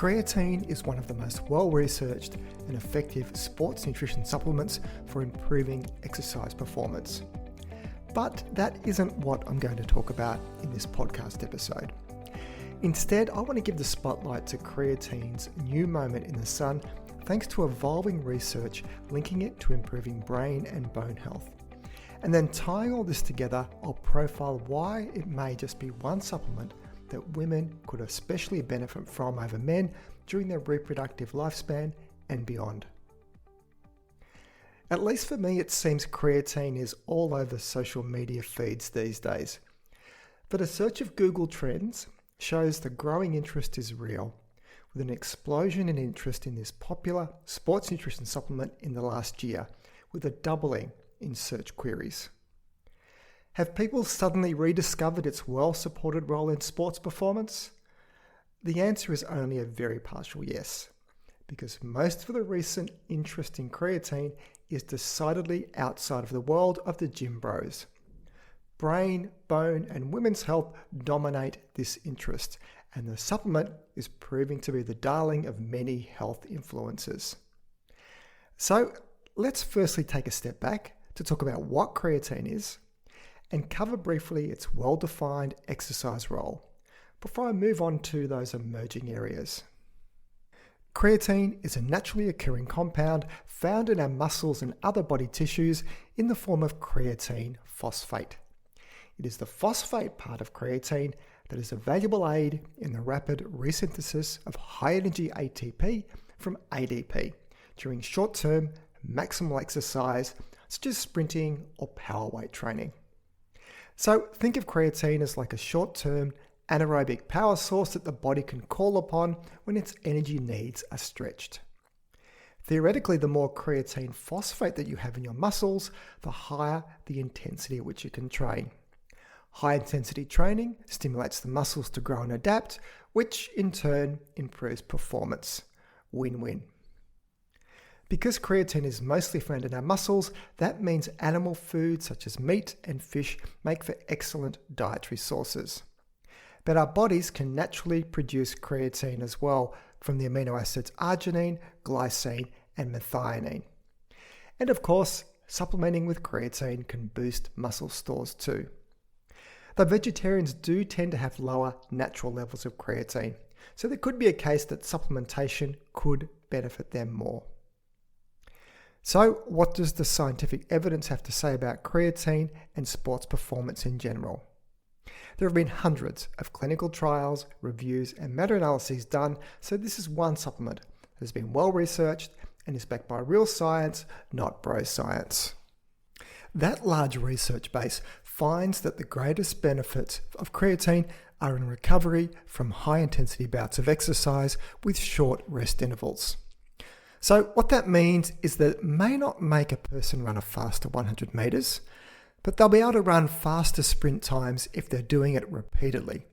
Creatine is one of the most well-researched and effective sports nutrition supplements for improving exercise performance. But that isn't what I'm going to talk about in this podcast episode. Instead, I want to give the spotlight to creatine's new moment in the sun thanks to evolving research linking it to improving brain and bone health. And then tying all this together, I'll profile why it may just be one supplement that women could especially benefit from over men during their reproductive lifespan and beyond. At least for me, it seems creatine is all over social media feeds these days. But a search of Google Trends shows the growing interest is real, with an explosion in interest in this popular sports nutrition supplement in the last year, with a doubling in search queries. Have people suddenly rediscovered its well-supported role in sports performance? The answer is only a very partial yes, because most of the recent interest in creatine is decidedly outside of the world of the gym bros. Brain, bone, and women's health dominate this interest, and the supplement is proving to be the darling of many health influencers. So let's firstly take a step back to talk about what creatine is, and cover briefly its well-defined exercise role before I move on to those emerging areas. Creatine is a naturally occurring compound found in our muscles and other body tissues in the form of creatine phosphate. It is the phosphate part of creatine that is a valuable aid in the rapid resynthesis of high-energy ATP from ADP during short-term maximal exercise such as sprinting or power weight training. So think of creatine as like a short-term anaerobic power source that the body can call upon when its energy needs are stretched. Theoretically, the more creatine phosphate that you have in your muscles, the higher the intensity at which you can train. High-intensity training stimulates the muscles to grow and adapt, which in turn improves performance. Win-win. Because creatine is mostly found in our muscles, that means animal foods such as meat and fish make for excellent dietary sources. But our bodies can naturally produce creatine as well from the amino acids arginine, glycine, and methionine. And of course, supplementing with creatine can boost muscle stores too. Though vegetarians do tend to have lower natural levels of creatine, so there could be a case that supplementation could benefit them more. So, what does the scientific evidence have to say about creatine and sports performance in general? There have been hundreds of clinical trials, reviews, and meta-analyses done, so this is one supplement that has been well researched and is backed by real science, not bro science. That large research base finds that the greatest benefits of creatine are in recovery from high-intensity bouts of exercise with short rest intervals. So what that means is that it may not make a person run a faster 100 meters, but they'll be able to run faster sprint times if they're doing it repeatedly,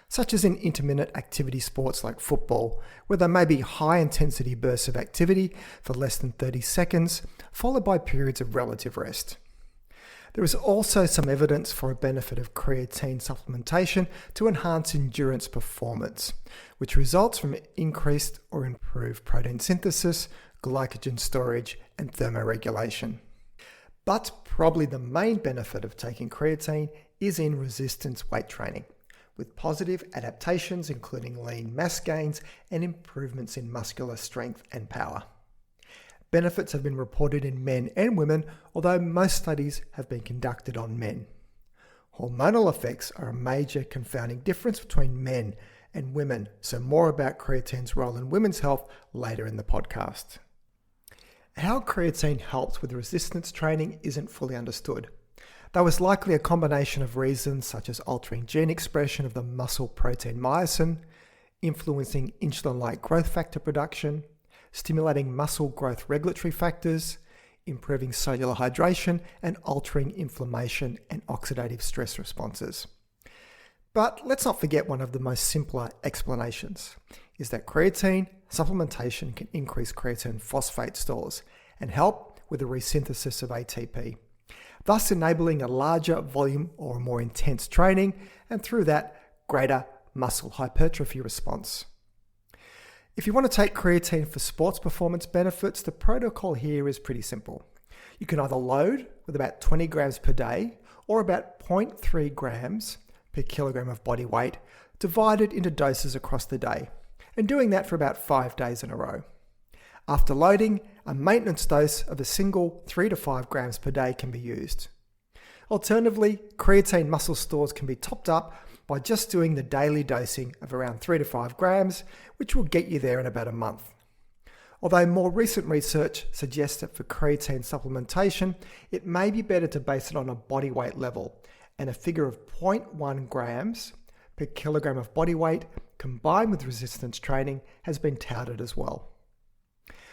such as in intermittent activity sports like football, where there may be high intensity bursts of activity for less than 30 seconds, followed by periods of relative rest. There is also some evidence for a benefit of creatine supplementation to enhance endurance performance, which results from increased or improved protein synthesis, glycogen storage, and thermoregulation. But probably the main benefit of taking creatine is in resistance weight training, with positive adaptations including lean mass gains and improvements in muscular strength and power. Benefits have been reported in men and women, although most studies have been conducted on men. Hormonal effects are a major confounding difference between men and women, so more about creatine's role in women's health later in the podcast. How creatine helps with resistance training isn't fully understood, though it's likely a combination of reasons such as altering gene expression of the muscle protein myosin, influencing insulin-like growth factor production, stimulating muscle growth regulatory factors, improving cellular hydration, and altering inflammation and oxidative stress responses. But let's not forget one of the most simpler explanations, is that creatine supplementation can increase creatine phosphate stores and help with the resynthesis of ATP, thus enabling a larger volume or more intense training, and through that, greater muscle hypertrophy response. If you want to take creatine for sports performance benefits, the protocol here is pretty simple. You can either load with about 20 grams per day or about 0.3 grams per kilogram of body weight, divided into doses across the day, and doing that for about 5 days in a row. After loading, a maintenance dose of a single 3 to 5 grams per day can be used. Alternatively, creatine muscle stores can be topped up by just doing the daily dosing of around 3 to 5 grams, which will get you there in about a month. Although more recent research suggests that for creatine supplementation, it may be better to base it on a body weight level, and a figure of 0.1 grams per kilogram of body weight combined with resistance training has been touted as well.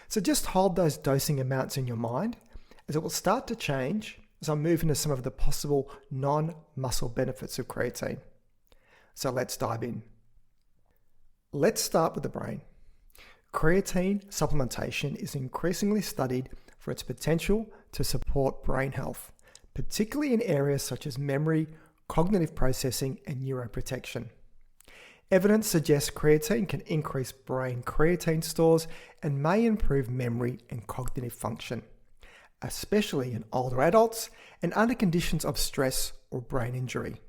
So just hold those dosing amounts in your mind, as it will start to change as I move into some of the possible non-muscle benefits of creatine. So let's dive in. Let's start with the brain. Creatine supplementation is increasingly studied for its potential to support brain health, particularly in areas such as memory, cognitive processing, and neuroprotection. Evidence suggests creatine can increase brain creatine stores and may improve memory and cognitive function, especially in older adults and under conditions of stress or brain injury.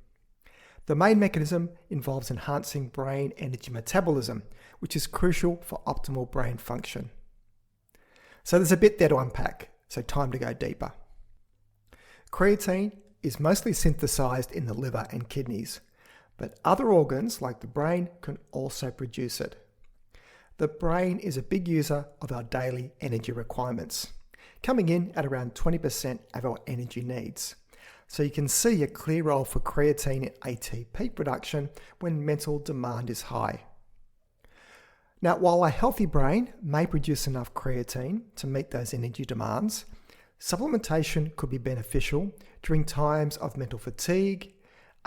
The main mechanism involves enhancing brain energy metabolism, which is crucial for optimal brain function. So there's a bit there to unpack, so time to go deeper. Creatine is mostly synthesized in the liver and kidneys, but other organs like the brain can also produce it. The brain is a big user of our daily energy requirements, coming in at around 20% of our energy needs. So you can see a clear role for creatine in ATP production when mental demand is high. Now, while a healthy brain may produce enough creatine to meet those energy demands, supplementation could be beneficial during times of mental fatigue,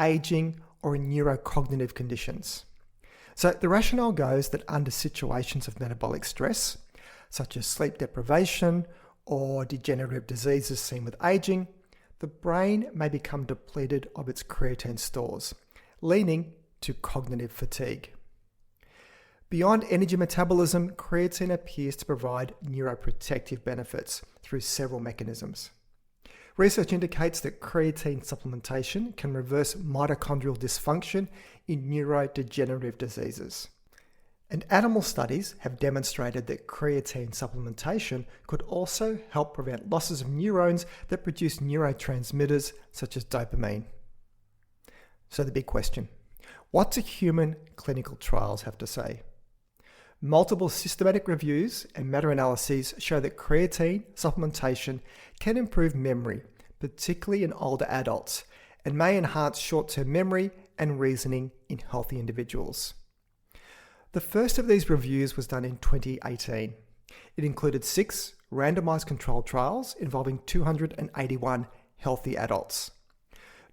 aging, or in neurocognitive conditions. So the rationale goes that under situations of metabolic stress, such as sleep deprivation or degenerative diseases seen with aging, the brain may become depleted of its creatine stores, leading to cognitive fatigue. Beyond energy metabolism, creatine appears to provide neuroprotective benefits through several mechanisms. Research indicates that creatine supplementation can reverse mitochondrial dysfunction in neurodegenerative diseases. And animal studies have demonstrated that creatine supplementation could also help prevent losses of neurons that produce neurotransmitters such as dopamine. So the big question, what do human clinical trials have to say? Multiple systematic reviews and meta-analyses show that creatine supplementation can improve memory, particularly in older adults, and may enhance short-term memory and reasoning in healthy individuals. The first of these reviews was done in 2018. It included 6 randomized controlled trials involving 281 healthy adults.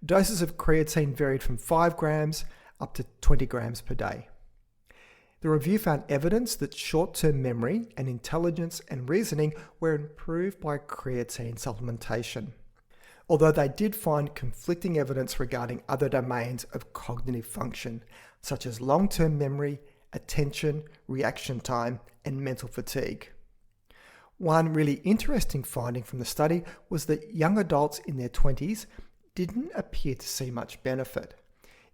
Doses of creatine varied from 5 grams up to 20 grams per day. The review found evidence that short-term memory and intelligence and reasoning were improved by creatine supplementation, although they did find conflicting evidence regarding other domains of cognitive function, such as long-term memory, attention, reaction time, and mental fatigue. One really interesting finding from the study was that young adults in their 20s didn't appear to see much benefit.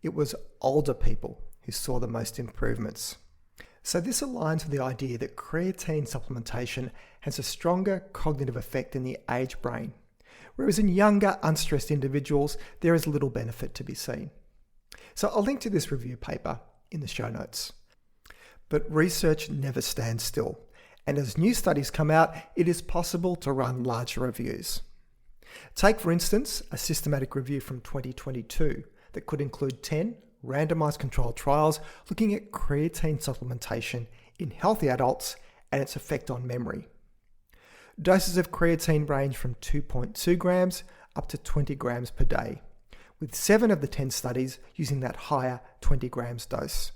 It was older people who saw the most improvements. So this aligns with the idea that creatine supplementation has a stronger cognitive effect in the aged brain, whereas in younger, unstressed individuals, there is little benefit to be seen. So I'll link to this review paper in the show notes. But research never stands still, and as new studies come out, it is possible to run larger reviews. Take, for instance, a systematic review from 2022 that could include 10 randomized controlled trials looking at creatine supplementation in healthy adults and its effect on memory. Doses of creatine range from 2.2 grams up to 20 grams per day, with 7 of the 10 studies using that higher 20 grams dose.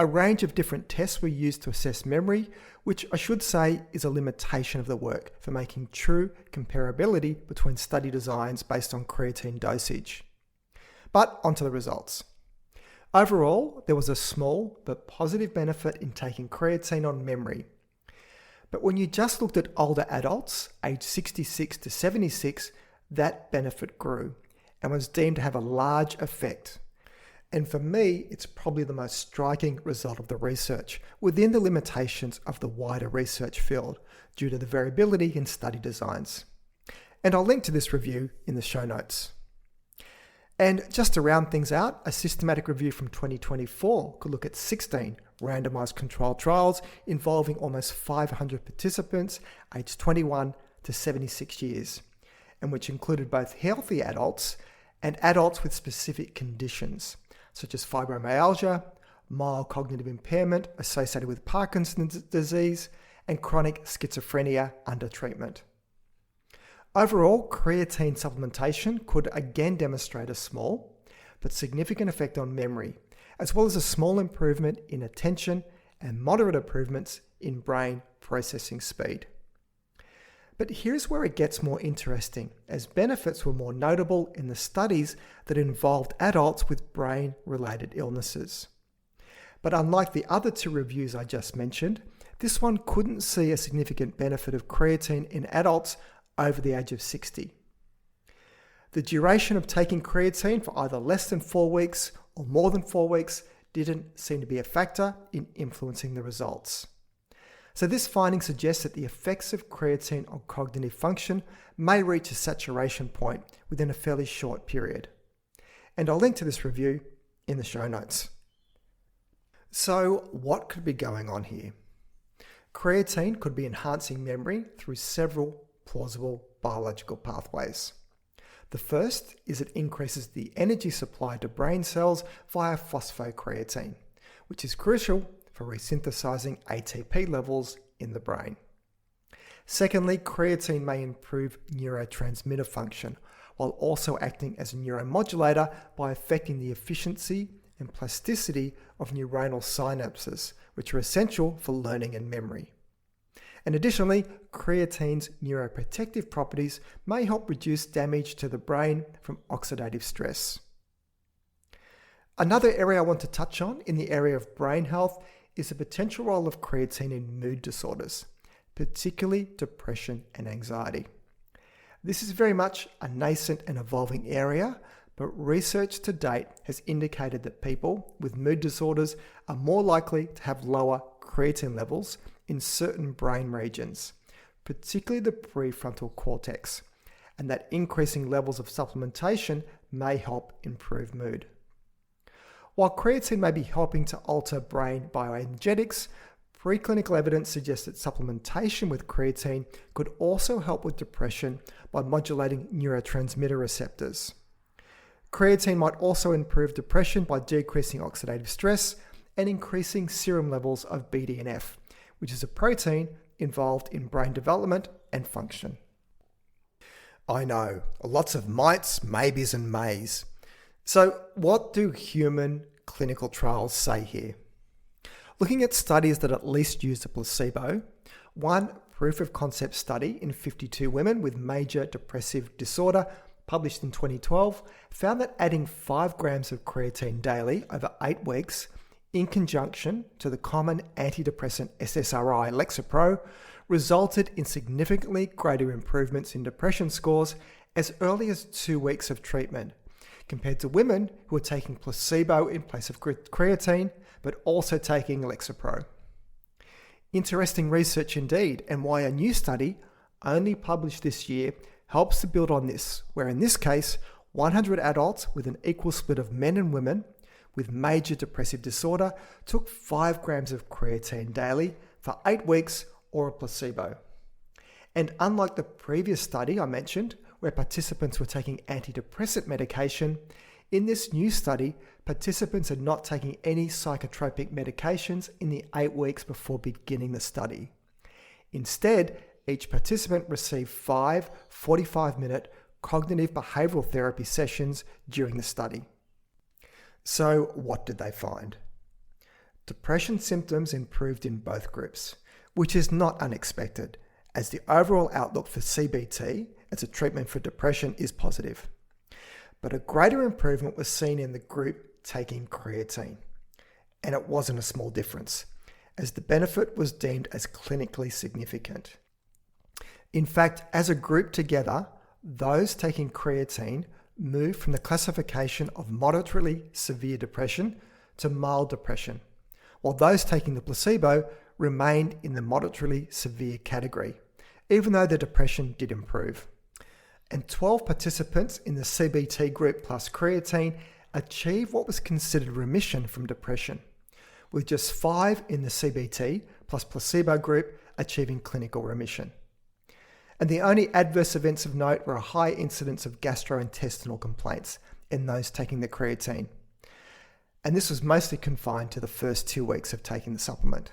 A range of different tests were used to assess memory, which I should say is a limitation of the work for making true comparability between study designs based on creatine dosage. But onto the results. Overall, there was a small but positive benefit in taking creatine on memory. But when you just looked at older adults, aged 66 to 76, that benefit grew and was deemed to have a large effect. And for me, it's probably the most striking result of the research within the limitations of the wider research field due to the variability in study designs. And I'll link to this review in the show notes. And just to round things out, a systematic review from 2024 could look at 16 randomized controlled trials involving almost 500 participants aged 21 to 76 years, and which included both healthy adults and adults with specific conditions, such as fibromyalgia, mild cognitive impairment associated with Parkinson's disease, and chronic schizophrenia under treatment. Overall, creatine supplementation could again demonstrate a small but significant effect on memory, as well as a small improvement in attention and moderate improvements in brain processing speed. But here's where it gets more interesting, as benefits were more notable in the studies that involved adults with brain-related illnesses. But unlike the other two reviews I just mentioned, this one couldn't see a significant benefit of creatine in adults over the age of 60. The duration of taking creatine for either less than 4 weeks or more than 4 weeks didn't seem to be a factor in influencing the results. So this finding suggests that the effects of creatine on cognitive function may reach a saturation point within a fairly short period. And I'll link to this review in the show notes. So what could be going on here? Creatine could be enhancing memory through several plausible biological pathways. The first is it increases the energy supply to brain cells via phosphocreatine, which is crucial for resynthesizing ATP levels in the brain. Secondly, creatine may improve neurotransmitter function while also acting as a neuromodulator by affecting the efficiency and plasticity of neuronal synapses, which are essential for learning and memory. And additionally, creatine's neuroprotective properties may help reduce damage to the brain from oxidative stress. Another area I want to touch on in the area of brain health is the potential role of creatine in mood disorders, particularly depression and anxiety. This is very much a nascent and evolving area, but research to date has indicated that people with mood disorders are more likely to have lower creatine levels in certain brain regions, particularly the prefrontal cortex, and that increasing levels of supplementation may help improve mood. While creatine may be helping to alter brain bioenergetics, preclinical evidence suggests that supplementation with creatine could also help with depression by modulating neurotransmitter receptors. Creatine might also improve depression by decreasing oxidative stress and increasing serum levels of BDNF, which is a protein involved in brain development and function. I know, lots of mights, maybes, and mays. So what do human clinical trials say here? Looking at studies that at least used a placebo, one proof of concept study in 52 women with major depressive disorder published in 2012 found that adding 5 grams of creatine daily over 8 weeks in conjunction to the common antidepressant SSRI Lexapro resulted in significantly greater improvements in depression scores as early as 2 weeks of treatment, compared to women who were taking placebo in place of creatine, but also taking Lexapro. Interesting research indeed, and why a new study, only published this year, helps to build on this, where in this case, 100 adults with an equal split of men and women with major depressive disorder took 5 grams of creatine daily for 8 weeks or a placebo. And unlike the previous study I mentioned, where participants were taking antidepressant medication, in this new study, participants are not taking any psychotropic medications in the 8 weeks before beginning the study. Instead, each participant received 5 45-minute cognitive behavioral therapy sessions during the study. So what did they find? Depression symptoms improved in both groups, which is not unexpected, as the overall outlook for CBT as a treatment for depression is positive. But a greater improvement was seen in the group taking creatine. And it wasn't a small difference, as the benefit was deemed as clinically significant. In fact, as a group together, those taking creatine moved from the classification of moderately severe depression to mild depression, while those taking the placebo remained in the moderately severe category, even though their depression did improve. And 12 participants in the CBT group plus creatine achieved what was considered remission from depression, with just 5 in the CBT plus placebo group achieving clinical remission. And the only adverse events of note were a high incidence of gastrointestinal complaints in those taking the creatine. And this was mostly confined to the first 2 weeks of taking the supplement.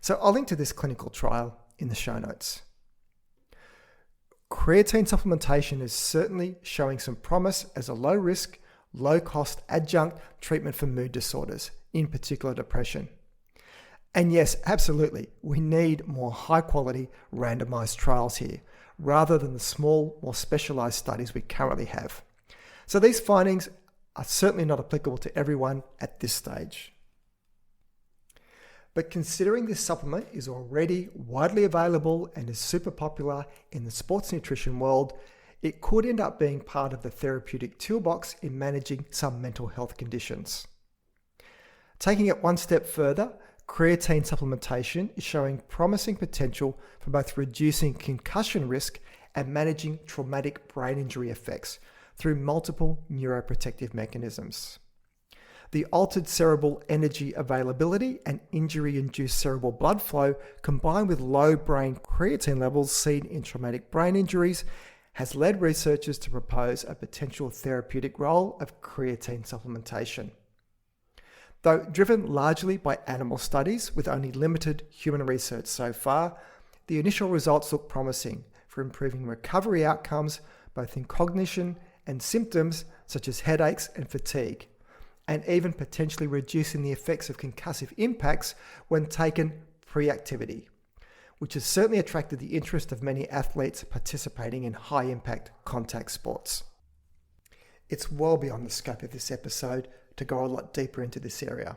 So I'll link to this clinical trial in the show notes. Creatine supplementation is certainly showing some promise as a low-risk, low-cost adjunct treatment for mood disorders, in particular depression. And yes, absolutely, we need more high-quality randomized trials here, rather than the small, more specialized studies we currently have. So these findings are certainly not applicable to everyone at this stage. But considering this supplement is already widely available and is super popular in the sports nutrition world, it could end up being part of the therapeutic toolbox in managing some mental health conditions. Taking it one step further, creatine supplementation is showing promising potential for both reducing concussion risk and managing traumatic brain injury effects through multiple neuroprotective mechanisms. The altered cerebral energy availability and injury-induced cerebral blood flow combined with low brain creatine levels seen in traumatic brain injuries has led researchers to propose a potential therapeutic role of creatine supplementation. Though driven largely by animal studies with only limited human research so far, the initial results look promising for improving recovery outcomes both in cognition and symptoms such as headaches and fatigue, and even potentially reducing the effects of concussive impacts when taken pre-activity, which has certainly attracted the interest of many athletes participating in high-impact contact sports. It's well beyond the scope of this episode to go a lot deeper into this area.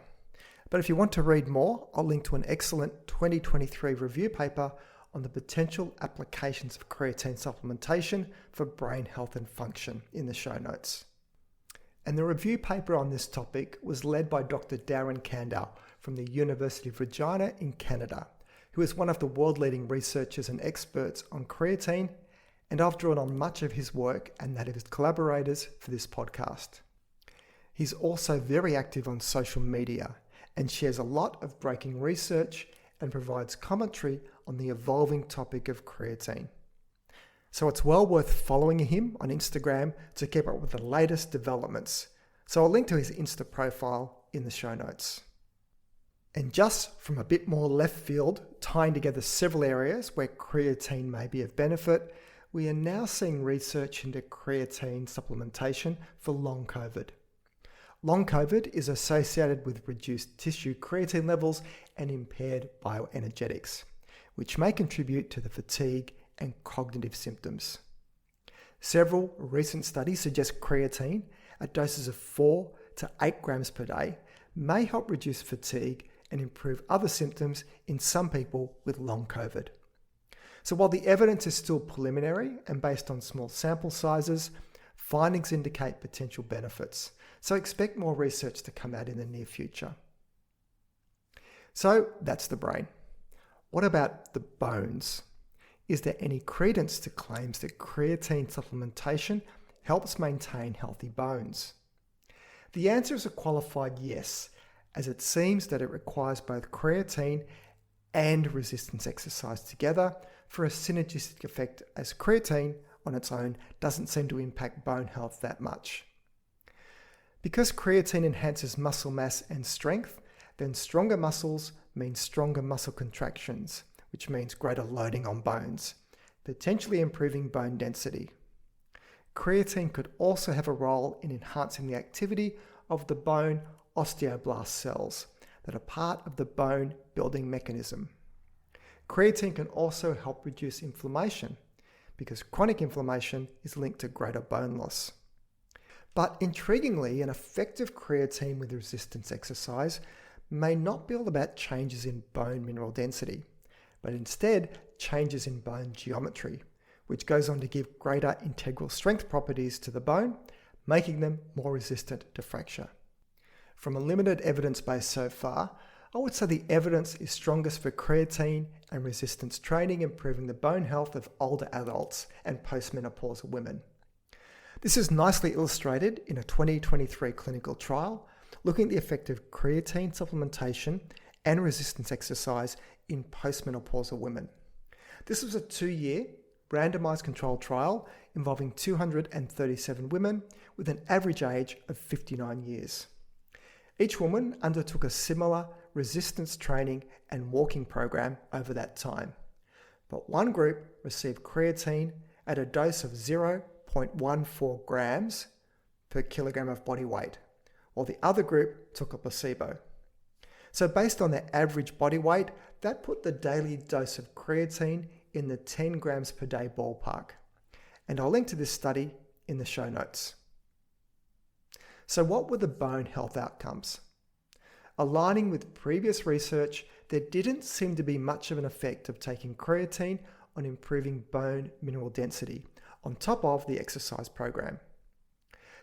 But if you want to read more, I'll link to an excellent 2023 review paper on the potential applications of creatine supplementation for brain health and function in the show notes. And the review paper on this topic was led by Dr. Darren Kandau from the University of Regina in Canada, who is one of the world-leading researchers and experts on creatine, and I've drawn on much of his work and that of his collaborators for this podcast. He's also very active on social media and shares a lot of breaking research and provides commentary on the evolving topic of creatine. So it's well worth following him on Instagram to keep up with the latest developments. So I'll link to his Insta profile in the show notes. And just from a bit more left field, tying together several areas where creatine may be of benefit, we are now seeing research into creatine supplementation for long COVID. Long COVID is associated with reduced tissue creatine levels and impaired bioenergetics, which may contribute to the fatigue and cognitive symptoms. Several recent studies suggest creatine at doses of 4 to 8 grams per day may help reduce fatigue and improve other symptoms in some people with long COVID. So while the evidence is still preliminary and based on small sample sizes, findings indicate potential benefits. So expect more research to come out in the near future. So that's the brain. What about the bones? Is there any credence to claims that creatine supplementation helps maintain healthy bones? The answer is a qualified yes, as it seems that it requires both creatine and resistance exercise together for a synergistic effect, as creatine on its own doesn't seem to impact bone health that much. Because creatine enhances muscle mass and strength, then stronger muscles mean stronger muscle contractions, which means greater loading on bones, potentially improving bone density. Creatine could also have a role in enhancing the activity of the bone osteoblast cells that are part of the bone building mechanism. Creatine can also help reduce inflammation because chronic inflammation is linked to greater bone loss. But intriguingly, an effective creatine with resistance exercise may not be all about changes in bone mineral density, but instead changes in bone geometry, which goes on to give greater integral strength properties to the bone, making them more resistant to fracture. From a limited evidence base so far, I would say the evidence is strongest for creatine and resistance training improving the bone health of older adults and postmenopausal women. This is nicely illustrated in a 2023 clinical trial looking at the effect of creatine supplementation and resistance exercise in postmenopausal women. This was a 2-year randomized controlled trial involving 237 women with an average age of 59 years. Each woman undertook a similar resistance training and walking program over that time, but one group received creatine at a dose of 0.14 grams per kilogram of body weight, while the other group took a placebo. So based on their average body weight, that put the daily dose of creatine in the 10 grams per day ballpark. And I'll link to this study in the show notes. So what were the bone health outcomes? Aligning with previous research, there didn't seem to be much of an effect of taking creatine on improving bone mineral density, on top of the exercise program.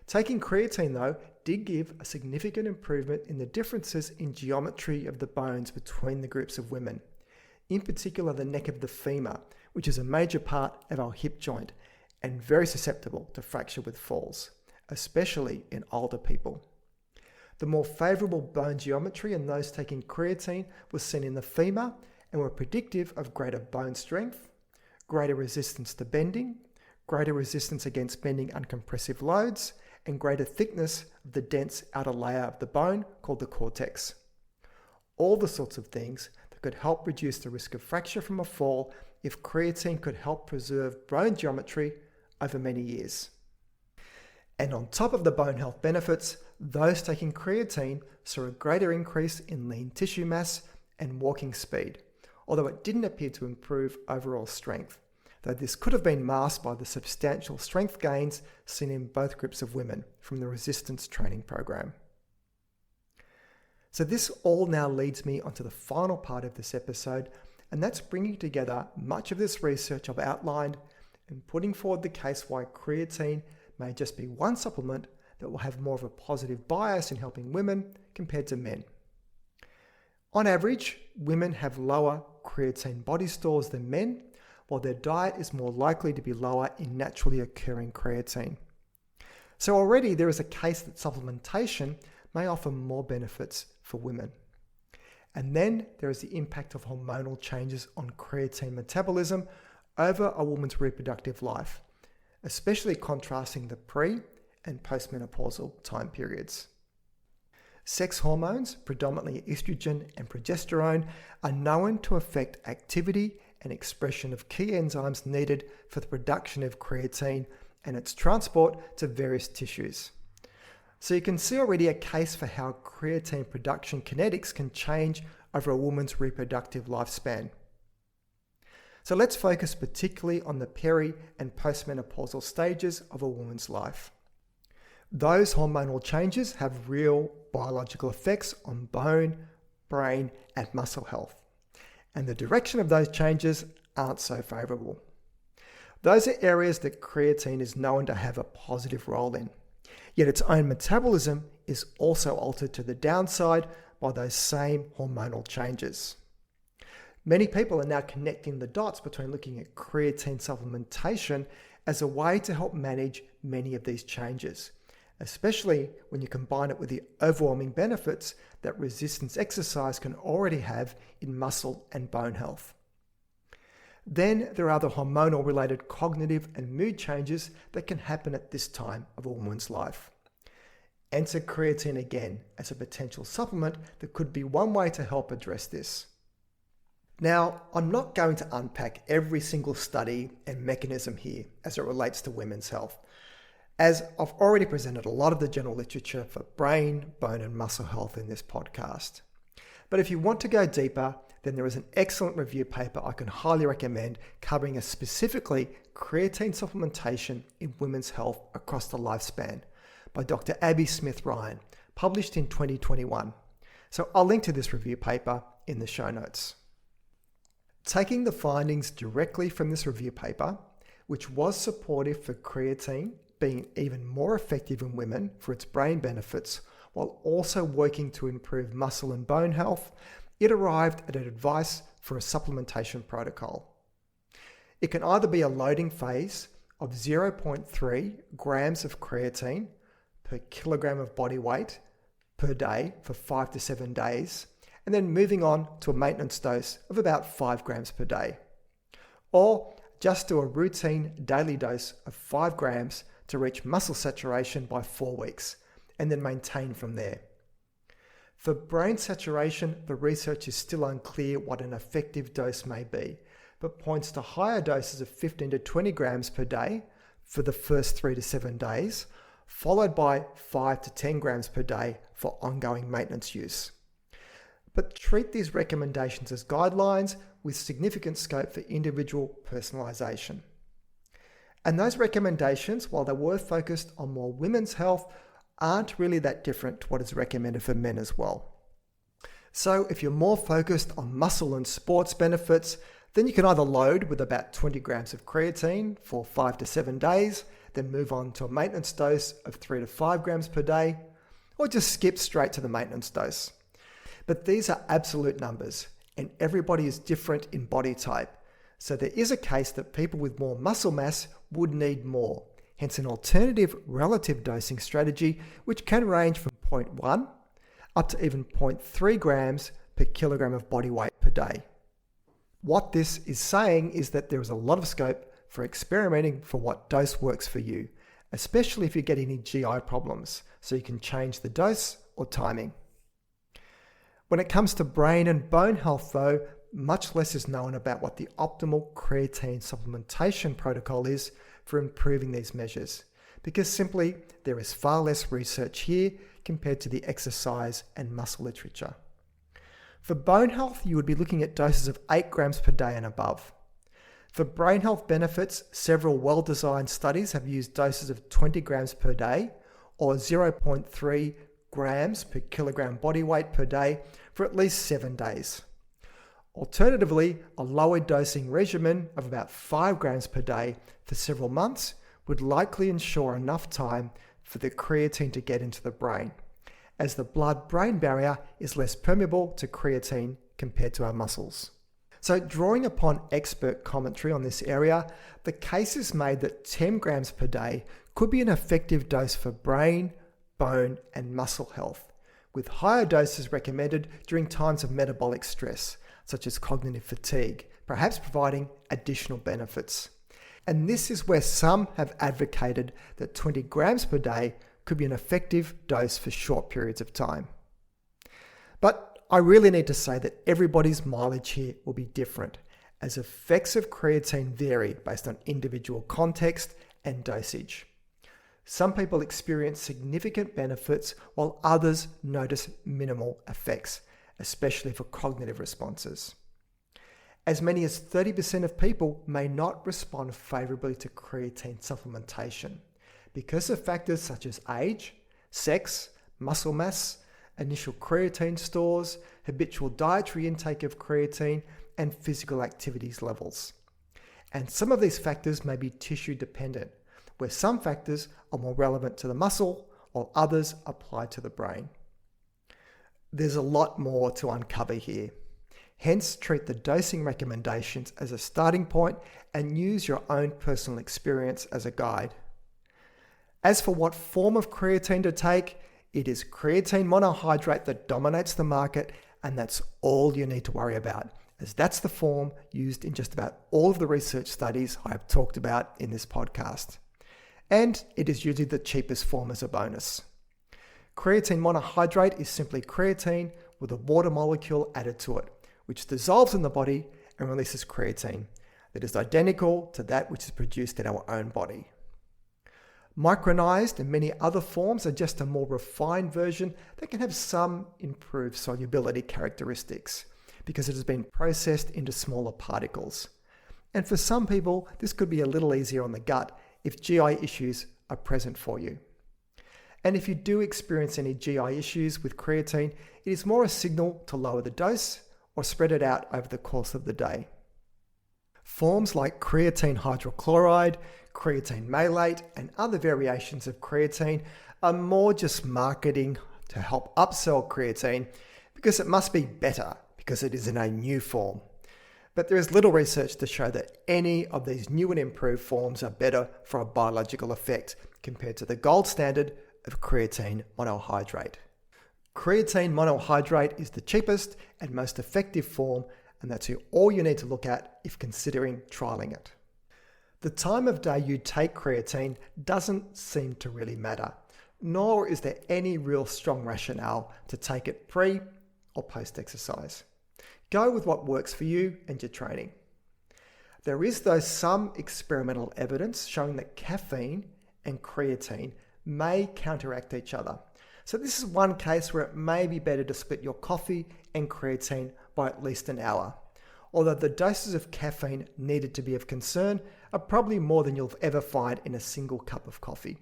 Taking creatine, though, did give a significant improvement in the differences in geometry of the bones between the groups of women, in particular the neck of the femur, which is a major part of our hip joint and very susceptible to fracture with falls, especially in older people. The more favourable bone geometry in those taking creatine was seen in the femur and were predictive of greater bone strength, greater resistance to bending, greater resistance against bending uncompressive loads, and greater thickness of the dense outer layer of the bone called the cortex. All the sorts of things that could help reduce the risk of fracture from a fall if creatine could help preserve bone geometry over many years. And on top of the bone health benefits, those taking creatine saw a greater increase in lean tissue mass and walking speed, although it didn't appear to improve overall strength, though this could have been masked by the substantial strength gains seen in both groups of women from the resistance training program. So this all now leads me onto the final part of this episode, and that's bringing together much of this research I've outlined and putting forward the case why creatine may just be one supplement that will have more of a positive bias in helping women compared to men. On average, women have lower creatine body stores than men, while their diet is more likely to be lower in naturally occurring creatine. So already there is a case that supplementation may offer more benefits for women. And then there is the impact of hormonal changes on creatine metabolism over a woman's reproductive life, especially contrasting the pre- and postmenopausal time periods. Sex hormones, predominantly estrogen and progesterone, are known to affect activity and expression of key enzymes needed for the production of creatine and its transport to various tissues. So you can see already a case for how creatine production kinetics can change over a woman's reproductive lifespan. So let's focus particularly on the peri- and postmenopausal stages of a woman's life. Those hormonal changes have real biological effects on bone, brain, and muscle health. And the direction of those changes aren't so favourable. Those are areas that creatine is known to have a positive role in. Yet its own metabolism is also altered to the downside by those same hormonal changes. Many people are now connecting the dots between looking at creatine supplementation as a way to help manage many of these changes, especially when you combine it with the overwhelming benefits that resistance exercise can already have in muscle and bone health. Then there are the hormonal related cognitive and mood changes that can happen at this time of a woman's life. Enter creatine again as a potential supplement that could be one way to help address this. Now, I'm not going to unpack every single study and mechanism here as it relates to women's health, as I've already presented a lot of the general literature for brain, bone, and muscle health in this podcast. But if you want to go deeper, then there is an excellent review paper I can highly recommend covering specifically creatine supplementation in women's health across the lifespan by Dr. Abby Smith-Ryan, published in 2021. So I'll link to this review paper in the show notes. Taking the findings directly from this review paper, which was supportive for creatine being even more effective in women for its brain benefits, while also working to improve muscle and bone health, it arrived at an advice for a supplementation protocol. It can either be a loading phase of 0.3 grams of creatine per kilogram of body weight per day for 5 to 7 days, and then moving on to a maintenance dose of about 5 grams per day. Or just do a routine daily dose of 5 grams to reach muscle saturation by 4 weeks, and then maintain from there. For brain saturation, the research is still unclear what an effective dose may be, but points to higher doses of 15 to 20 grams per day for the first 3 to 7 days, followed by 5 to 10 grams per day for ongoing maintenance use. But treat these recommendations as guidelines with significant scope for individual personalisation. And those recommendations, while they were focused on more women's health, aren't really that different to what is recommended for men as well. So if you're more focused on muscle and sports benefits, then you can either load with about 20 grams of creatine for 5 to 7 days, then move on to a maintenance dose of 3 to 5 grams per day, or just skip straight to the maintenance dose. But these are absolute numbers, and everybody is different in body type. So there is a case that people with more muscle mass would need more, hence an alternative relative dosing strategy, which can range from 0.1 up to even 0.3 grams per kilogram of body weight per day. What this is saying is that there is a lot of scope for experimenting for what dose works for you, especially if you get any GI problems, so you can change the dose or timing. When it comes to brain and bone health though, much less is known about what the optimal creatine supplementation protocol is for improving these measures, because simply there is far less research here compared to the exercise and muscle literature. For bone health, you would be looking at doses of 8 grams per day and above. For brain health benefits, several well-designed studies have used doses of 20 grams per day or 0.3 grams per kilogram body weight per day for at least 7 days. Alternatively, a lower dosing regimen of about 5 grams per day for several months would likely ensure enough time for the creatine to get into the brain, as the blood-brain barrier is less permeable to creatine compared to our muscles. So drawing upon expert commentary on this area, the case is made that 10 grams per day could be an effective dose for brain, bone, and muscle health, with higher doses recommended during times of metabolic stress, such as cognitive fatigue, perhaps providing additional benefits. And this is where some have advocated that 20 grams per day could be an effective dose for short periods of time. But I really need to say that everybody's mileage here will be different, as effects of creatine vary based on individual context and dosage. Some people experience significant benefits while others notice minimal effects, especially for cognitive responses. As many as 30% of people may not respond favorably to creatine supplementation because of factors such as age, sex, muscle mass, initial creatine stores, habitual dietary intake of creatine, and physical activities levels. And some of these factors may be tissue dependent, where some factors are more relevant to the muscle while others apply to the brain. There's a lot more to uncover here. Hence, treat the dosing recommendations as a starting point and use your own personal experience as a guide. As for what form of creatine to take, it is creatine monohydrate that dominates the market, and that's all you need to worry about, as that's the form used in just about all of the research studies I have talked about in this podcast. And it is usually the cheapest form as a bonus. Creatine monohydrate is simply creatine with a water molecule added to it, which dissolves in the body and releases creatine that is identical to that which is produced in our own body. Micronized and many other forms are just a more refined version that can have some improved solubility characteristics because it has been processed into smaller particles. And for some people, this could be a little easier on the gut if GI issues are present for you. And if you do experience any GI issues with creatine, it is more a signal to lower the dose or spread it out over the course of the day. Forms like creatine hydrochloride, creatine malate, and other variations of creatine are more just marketing to help upsell creatine because it must be better because it is in a new form. But there is little research to show that any of these new and improved forms are better for a biological effect compared to the gold standard of creatine monohydrate. Creatine monohydrate is the cheapest and most effective form, and that's all you need to look at if considering trialing it. The time of day you take creatine doesn't seem to really matter, nor is there any real strong rationale to take it pre or post-exercise. Go with what works for you and your training. There is, though, some experimental evidence showing that caffeine and creatine may counteract each other. So this is one case where it may be better to split your coffee and creatine by at least an hour, although the doses of caffeine needed to be of concern are probably more than you'll ever find in a single cup of coffee.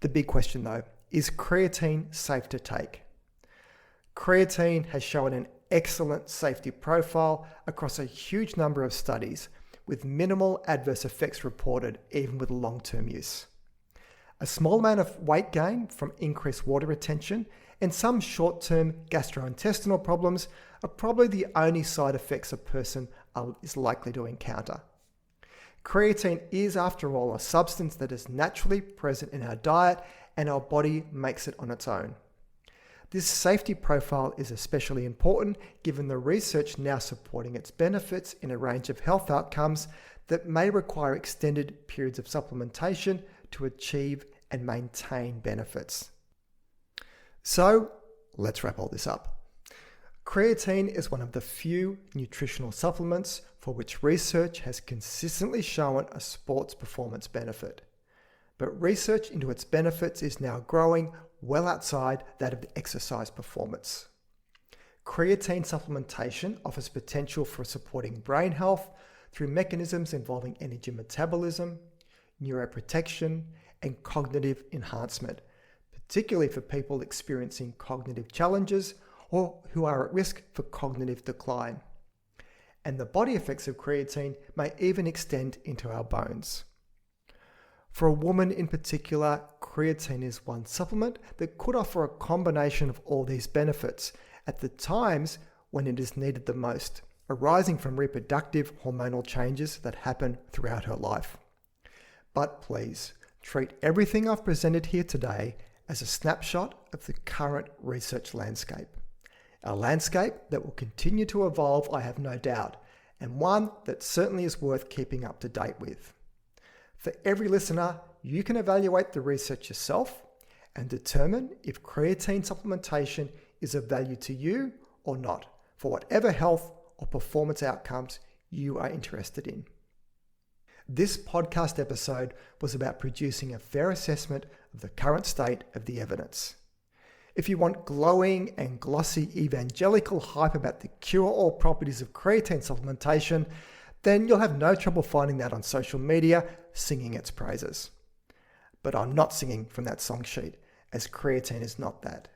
The big question though, is creatine safe to take? Creatine has shown an excellent safety profile across a huge number of studies, with minimal adverse effects reported even with long-term use. A small amount of weight gain from increased water retention and some short-term gastrointestinal problems are probably the only side effects a person is likely to encounter. Creatine is, after all, a substance that is naturally present in our diet and our body makes it on its own. This safety profile is especially important given the research now supporting its benefits in a range of health outcomes that may require extended periods of supplementation to achieve and maintain benefits. So let's wrap all this up. Creatine is one of the few nutritional supplements for which research has consistently shown a sports performance benefit. But research into its benefits is now growing well outside that of exercise performance. Creatine supplementation offers potential for supporting brain health through mechanisms involving energy metabolism, neuroprotection, and cognitive enhancement, particularly for people experiencing cognitive challenges or who are at risk for cognitive decline. And the body effects of creatine may even extend into our bones. For a woman in particular, creatine is one supplement that could offer a combination of all these benefits at the times when it is needed the most, arising from reproductive hormonal changes that happen throughout her life. But please, treat everything I've presented here today as a snapshot of the current research landscape. A landscape that will continue to evolve, I have no doubt, and one that certainly is worth keeping up to date with. For every listener, you can evaluate the research yourself and determine if creatine supplementation is of value to you or not, for whatever health or performance outcomes you are interested in. This podcast episode was about producing a fair assessment of the current state of the evidence. If you want glowing and glossy evangelical hype about the cure-all properties of creatine supplementation, then you'll have no trouble finding that on social media singing its praises. But I'm not singing from that song sheet, as creatine is not that.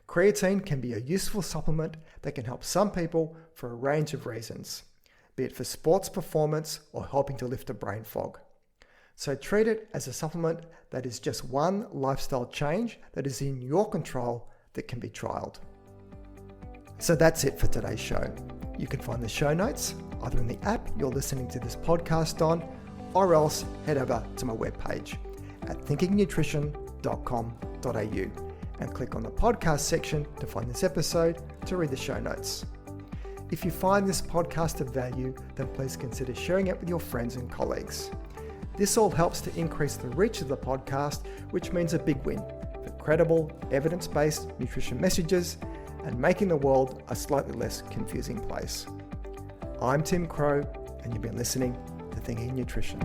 Creatine can be a useful supplement that can help some people for a range of reasons, be it for sports performance or helping to lift a brain fog. So treat it as a supplement that is just one lifestyle change that is in your control that can be trialed. So that's it for today's show. You can find the show notes either in the app you're listening to this podcast on, or else head over to my webpage at thinkingnutrition.com.au and click on the podcast section to find this episode to read the show notes. If you find this podcast of value, then please consider sharing it with your friends and colleagues. This all helps to increase the reach of the podcast, which means a big win for credible, evidence-based nutrition messages and making the world a slightly less confusing place. I'm Tim Crow, and you've been listening to Thinking Nutrition.